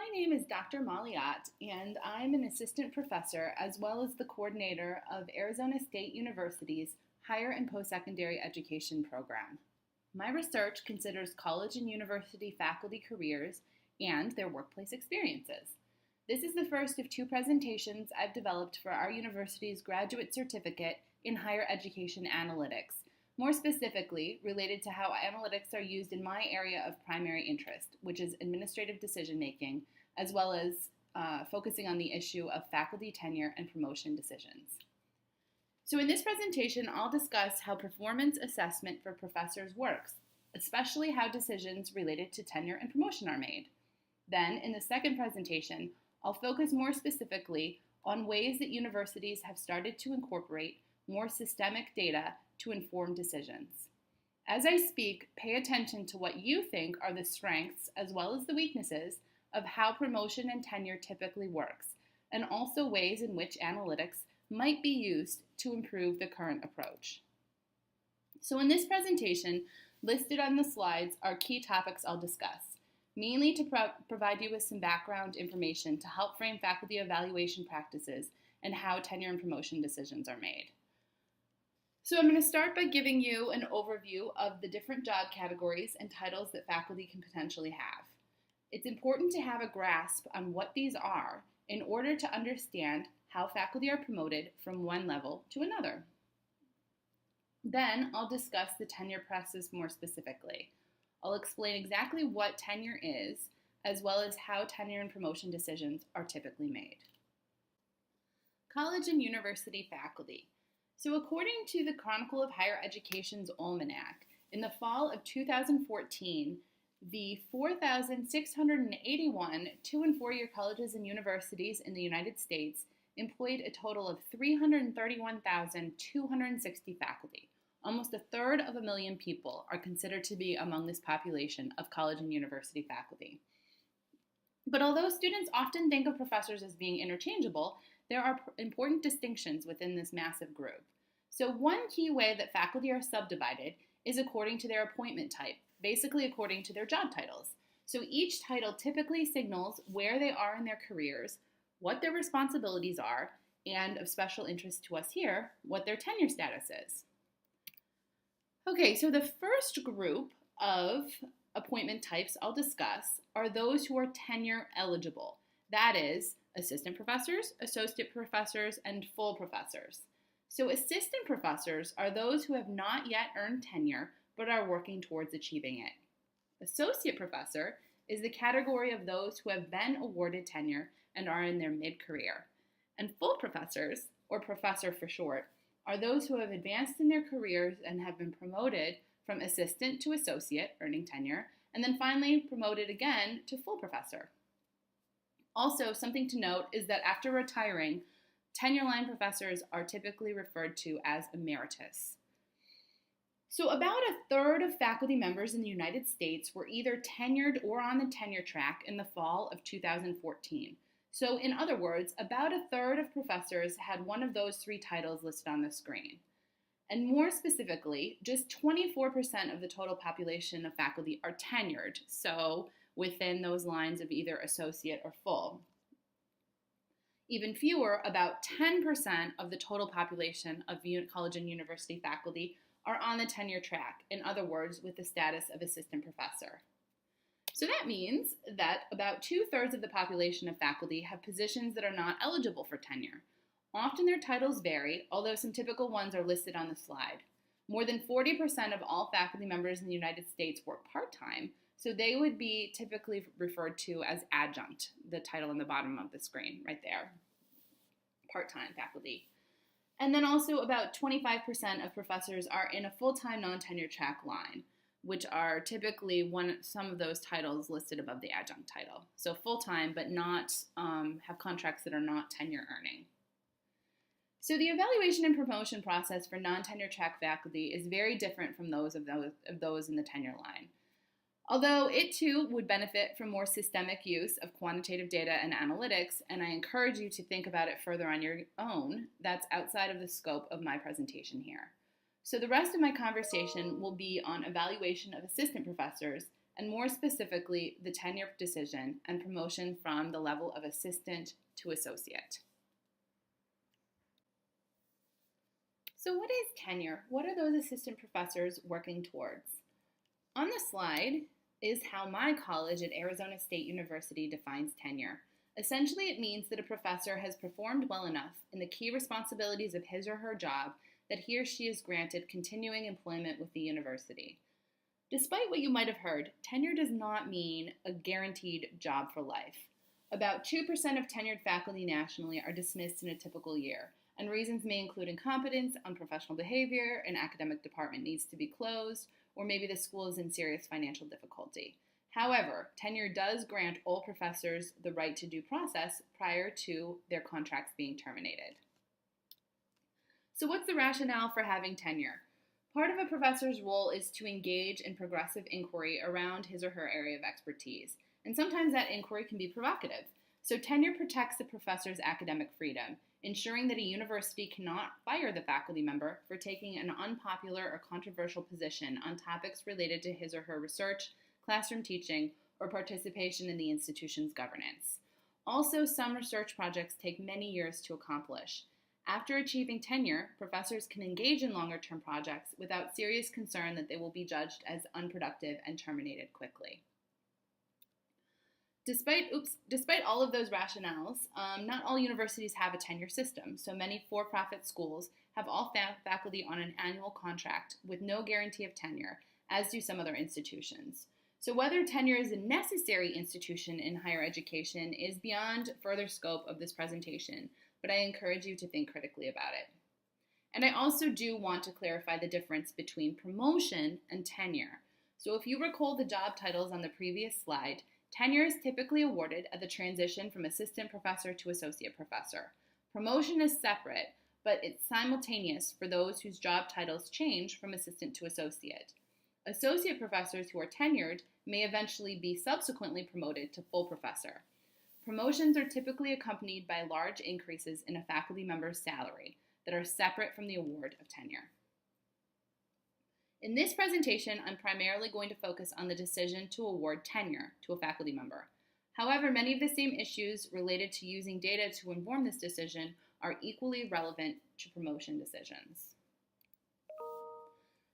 My name is Dr. Molly Ott, and I'm an assistant professor as well as the coordinator of Arizona State University's Higher and Post-Secondary Education program. My research considers college and university faculty careers and their workplace experiences. This is the first of two presentations I've developed for our university's graduate certificate in higher education analytics, more specifically related to how analytics are used in my area of primary interest, which is administrative decision-making, as well as focusing on the issue of faculty tenure and promotion decisions. So in this presentation, I'll discuss how performance assessment for professors works, especially how decisions related to tenure and promotion are made. Then, in the second presentation, I'll focus more specifically on ways that universities have started to incorporate more systemic data to inform decisions. As I speak, pay attention to what you think are the strengths as well as the weaknesses of how promotion and tenure typically works, and also ways in which analytics might be used to improve the current approach. So in this presentation, listed on the slides are key topics I'll discuss, mainly to provide you with some background information to help frame faculty evaluation practices and how tenure and promotion decisions are made. So I'm going to start by giving you an overview of the different job categories and titles that faculty can potentially have. It's important to have a grasp on what these are in order to understand how faculty are promoted from one level to another. Then I'll discuss the tenure process more specifically. I'll explain exactly what tenure is, as well as how tenure and promotion decisions are typically made. College and university faculty. So according to the Chronicle of Higher Education's Almanac, in the fall of 2014, the 4,681 2- and 4-year colleges and universities in the United States employed a total of 331,260 faculty. Almost 1/3 of a million people are considered to be among this population of college and university faculty. But although students often think of professors as being interchangeable, there are important distinctions within this massive group. So one key way that faculty are subdivided is according to their appointment type, basically according to their job titles. So each title typically signals where they are in their careers, what their responsibilities are, and of special interest to us here, what their tenure status is. Okay, so the first group of appointment types I'll discuss are those who are tenure eligible. That is, assistant professors, associate professors, and full professors. So assistant professors are those who have not yet earned tenure but are working towards achieving it. Associate professor is the category of those who have been awarded tenure and are in their mid-career. And full professors, or professor for short, are those who have advanced in their careers and have been promoted from assistant to associate, earning tenure, and then finally promoted again to full professor. Also, something to note is that after retiring, tenure line professors are typically referred to as emeritus. So about 1/3 of faculty members in the United States were either tenured or on the tenure track in the fall of 2014. So in other words, about 1/3 of professors had one of those three titles listed on the screen. And more specifically, just 24% of the total population of faculty are tenured, so within those lines of either associate or full. Even fewer, about 10% of the total population of college and university faculty are on the tenure track, in other words, with the status of assistant professor. So that means that about 2/3 of the population of faculty have positions that are not eligible for tenure. Often their titles vary, although some typical ones are listed on the slide. More than 40% of all faculty members in the United States work part-time, so they would be typically referred to as adjunct, the title on the bottom of the screen right there, part-time faculty. And then also about 25% of professors are in a full-time non-tenure track line, which are typically some of those titles listed above the adjunct title. So full-time, but not have contracts that are not tenure earning. So the evaluation and promotion process for non-tenure track faculty is very different from those in the tenure line. Although it too would benefit from more systemic use of quantitative data and analytics, and I encourage you to think about it further on your own, that's outside of the scope of my presentation here. So the rest of my conversation will be on evaluation of assistant professors, and more specifically, the tenure decision and promotion from the level of assistant to associate. So what is tenure? What are those assistant professors working towards? On the slide is how my college at Arizona State University defines tenure. Essentially, it means that a professor has performed well enough in the key responsibilities of his or her job that he or she is granted continuing employment with the university. Despite what you might have heard, tenure does not mean a guaranteed job for life. About 2% of tenured faculty nationally are dismissed in a typical year, and reasons may include incompetence, unprofessional behavior, an academic department needs to be closed, or maybe the school is in serious financial difficulty. However, tenure does grant all professors the right to due process prior to their contracts being terminated. So what's the rationale for having tenure? Part of a professor's role is to engage in progressive inquiry around his or her area of expertise, and sometimes that inquiry can be provocative. So tenure protects the professor's academic freedom, ensuring that a university cannot fire the faculty member for taking an unpopular or controversial position on topics related to his or her research, classroom teaching, or participation in the institution's governance. Also, some research projects take many years to accomplish. After achieving tenure, professors can engage in longer-term projects without serious concern that they will be judged as unproductive and terminated quickly. Despite all of those rationales, not all universities have a tenure system, so many for-profit schools have all faculty on an annual contract with no guarantee of tenure, as do some other institutions. So whether tenure is a necessary institution in higher education is beyond further scope of this presentation, but I encourage you to think critically about it. And I also do want to clarify the difference between promotion and tenure. So if you recall the job titles on the previous slide, tenure is typically awarded at the transition from assistant professor to associate professor. Promotion is separate, but it's simultaneous for those whose job titles change from assistant to associate. Associate professors who are tenured may eventually be subsequently promoted to full professor. Promotions are typically accompanied by large increases in a faculty member's salary that are separate from the award of tenure. In this presentation, I'm primarily going to focus on the decision to award tenure to a faculty member. However, many of the same issues related to using data to inform this decision are equally relevant to promotion decisions.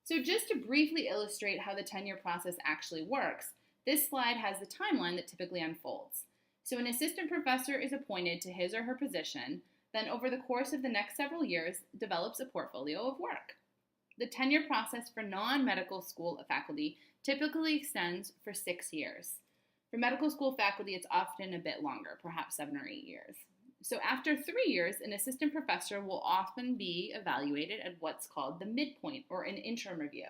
So just to briefly illustrate how the tenure process actually works, this slide has the timeline that typically unfolds. So an assistant professor is appointed to his or her position, then over the course of the next several years develops a portfolio of work. The tenure process for non-medical school faculty typically extends for 6 years. For medical school faculty, it's often a bit longer, perhaps 7 or 8 years. So after 3 years, an assistant professor will often be evaluated at what's called the midpoint or an interim review.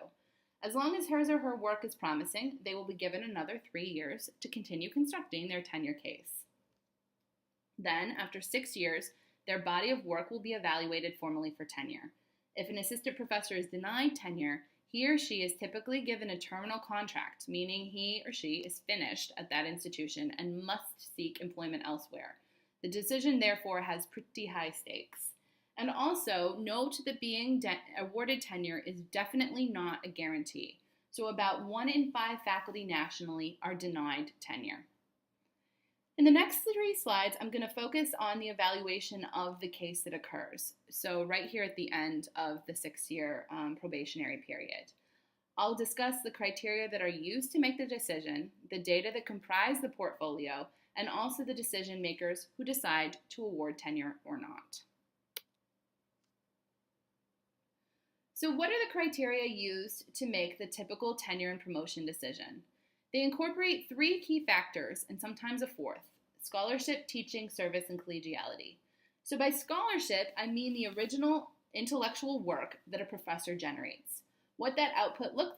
As long as his or her work is promising, they will be given another 3 years to continue constructing their tenure case. Then, after 6 years, their body of work will be evaluated formally for tenure. If an assistant professor is denied tenure, he or she is typically given a terminal contract, meaning he or she is finished at that institution and must seek employment elsewhere. The decision, therefore, has pretty high stakes. And also, note that being awarded tenure is definitely not a guarantee. So about 1 in 5 faculty nationally are denied tenure. In the next 3 slides, I'm going to focus on the evaluation of the case that occurs. So right here at the end of the 6-year probationary period. I'll discuss the criteria that are used to make the decision, the data that comprise the portfolio, and also the decision makers who decide to award tenure or not. So what are the criteria used to make the typical tenure and promotion decision? They incorporate 3 key factors and sometimes a 4th: scholarship, teaching, service, and collegiality. So by scholarship, I mean the original intellectual work that a professor generates. What that output looks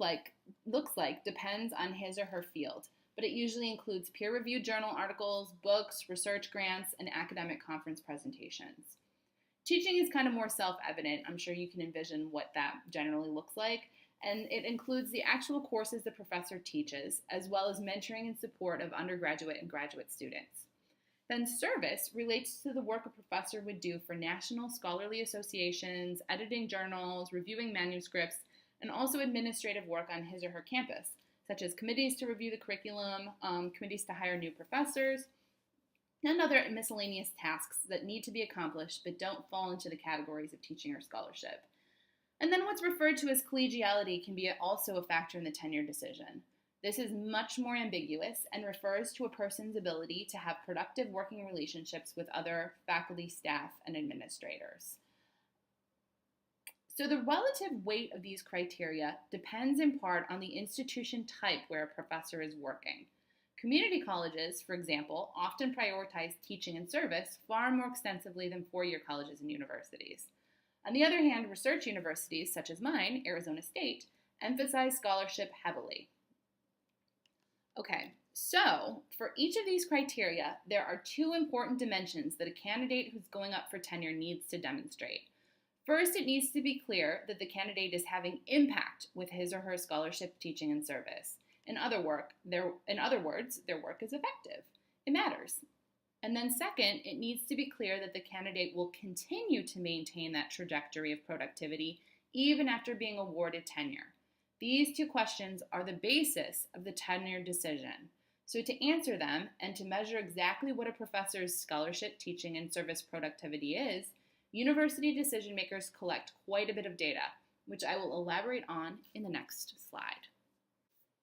like depends on his or her field, but it usually includes peer-reviewed journal articles, books, research grants, and academic conference presentations. Teaching is kind of more self-evident. I'm sure you can envision what that generally looks like, and it includes the actual courses the professor teaches, as well as mentoring and support of undergraduate and graduate students. Then service relates to the work a professor would do for national scholarly associations, editing journals, reviewing manuscripts, and also administrative work on his or her campus, such as committees to review the curriculum, committees to hire new professors, and other miscellaneous tasks that need to be accomplished but don't fall into the categories of teaching or scholarship. And then what's referred to as collegiality can be also a factor in the tenure decision. This is much more ambiguous and refers to a person's ability to have productive working relationships with other faculty, staff, and administrators. So the relative weight of these criteria depends in part on the institution type where a professor is working. Community colleges, for example, often prioritize teaching and service far more extensively than four-year colleges and universities. On the other hand, research universities, such as mine, Arizona State, emphasize scholarship heavily. Okay, so for each of these criteria, there are two important dimensions that a candidate who's going up for tenure needs to demonstrate. First, it needs to be clear that the candidate is having impact with his or her scholarship, teaching, and service. In other words, their work is effective. It matters. And then second, it needs to be clear that the candidate will continue to maintain that trajectory of productivity even after being awarded tenure. These two questions are the basis of the tenure decision. So to answer them and to measure exactly what a professor's scholarship, teaching, and service productivity is, university decision makers collect quite a bit of data, which I will elaborate on in the next slide.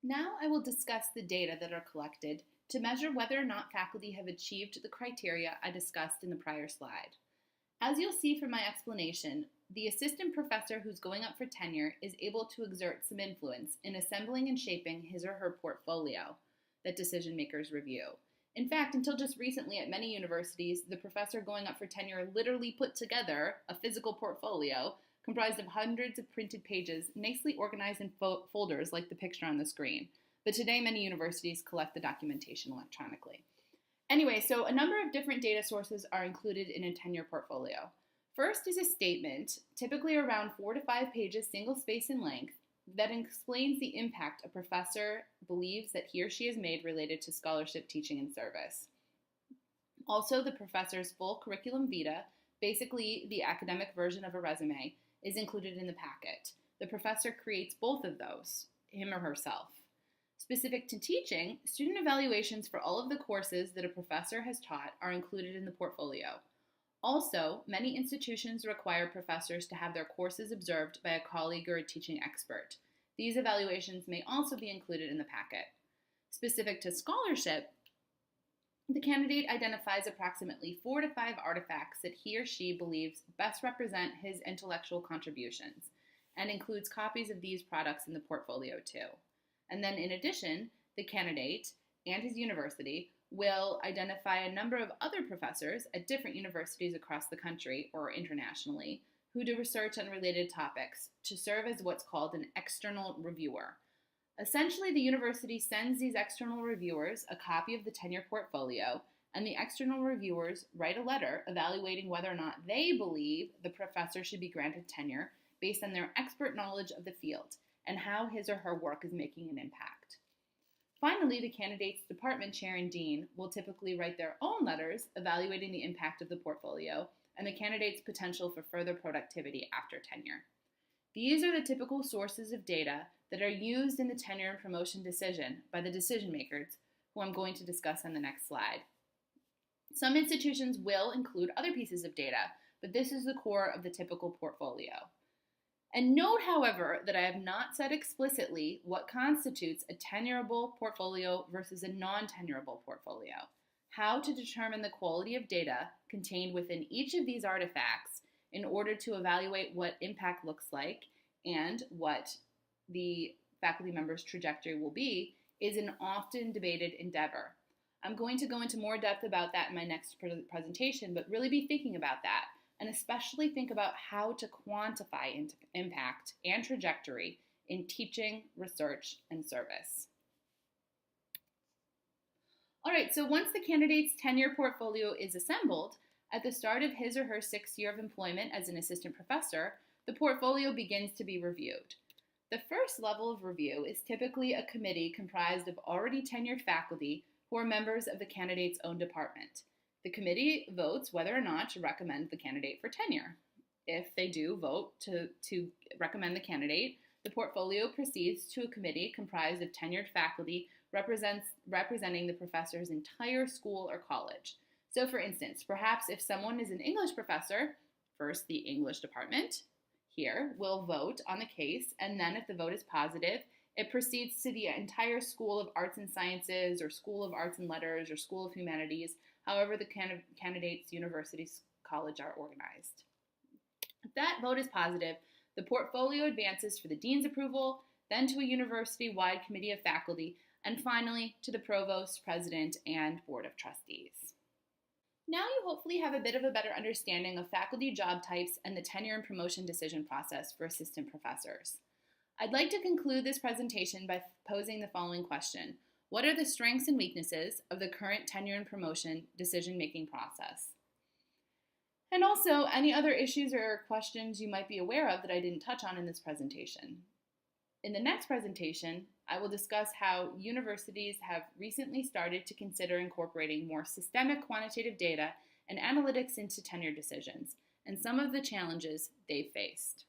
Now I will discuss the data that are collected to measure whether or not faculty have achieved the criteria I discussed in the prior slide. As you'll see from my explanation, the assistant professor who's going up for tenure is able to exert some influence in assembling and shaping his or her portfolio that decision makers review. In fact, until just recently at many universities, the professor going up for tenure literally put together a physical portfolio comprised of hundreds of printed pages nicely organized in folders like the picture on the screen. But today, many universities collect the documentation electronically. Anyway, so a number of different data sources are included in a tenure portfolio. First is a statement, typically around 4 to 5 pages, single space in length, that explains the impact a professor believes that he or she has made related to scholarship, teaching, and service. Also, the professor's full curriculum vitae, basically the academic version of a resume, is included in the packet. The professor creates both of those, him or herself. Specific to teaching, student evaluations for all of the courses that a professor has taught are included in the portfolio. Also, many institutions require professors to have their courses observed by a colleague or a teaching expert. These evaluations may also be included in the packet. Specific to scholarship, the candidate identifies approximately 4 to 5 artifacts that he or she believes best represent his intellectual contributions, and includes copies of these products in the portfolio too. And then in addition, the candidate and his university will identify a number of other professors at different universities across the country or internationally who do research on related topics to serve as what's called an external reviewer. Essentially, the university sends these external reviewers a copy of the tenure portfolio, and the external reviewers write a letter evaluating whether or not they believe the professor should be granted tenure based on their expert knowledge of the field and how his or her work is making an impact. Finally, the candidate's department chair and dean will typically write their own letters evaluating the impact of the portfolio and the candidate's potential for further productivity after tenure. These are the typical sources of data that are used in the tenure and promotion decision by the decision makers, who I'm going to discuss on the next slide. Some institutions will include other pieces of data, but this is the core of the typical portfolio. And note, however, that I have not said explicitly what constitutes a tenurable portfolio versus a non-tenurable portfolio. How to determine the quality of data contained within each of these artifacts in order to evaluate what impact looks like and what the faculty member's trajectory will be is an often debated endeavor. I'm going to go into more depth about that in my next presentation, but really be thinking about that, and especially think about how to quantify impact and trajectory in teaching, research, and service. All right, so once the candidate's tenure portfolio is assembled, at the start of his or her 6th year of employment as an assistant professor, the portfolio begins to be reviewed. The first level of review is typically a committee comprised of already tenured faculty who are members of the candidate's own department. The committee votes whether or not to recommend the candidate for tenure. If they do vote to recommend the candidate, The portfolio proceeds to a committee comprised of tenured faculty representing the professor's entire school or college. So for instance, perhaps if someone is an English professor, first the English department here will vote on the case, and then if the vote is positive, it proceeds to the entire School of Arts and Sciences or School of Arts and Letters or School of Humanities, however the candidate's university college are organized. If that vote is positive, the portfolio advances for the dean's approval, then to a university-wide committee of faculty, and finally to the provost, president, and board of trustees. Now you hopefully have a bit of a better understanding of faculty job types and the tenure and promotion decision process for assistant professors. I'd like to conclude this presentation by posing the following question. What are the strengths and weaknesses of the current tenure and promotion decision-making process? And also, any other issues or questions you might be aware of that I didn't touch on in this presentation. In the next presentation, I will discuss how universities have recently started to consider incorporating more systemic quantitative data and analytics into tenure decisions, and some of the challenges they've faced.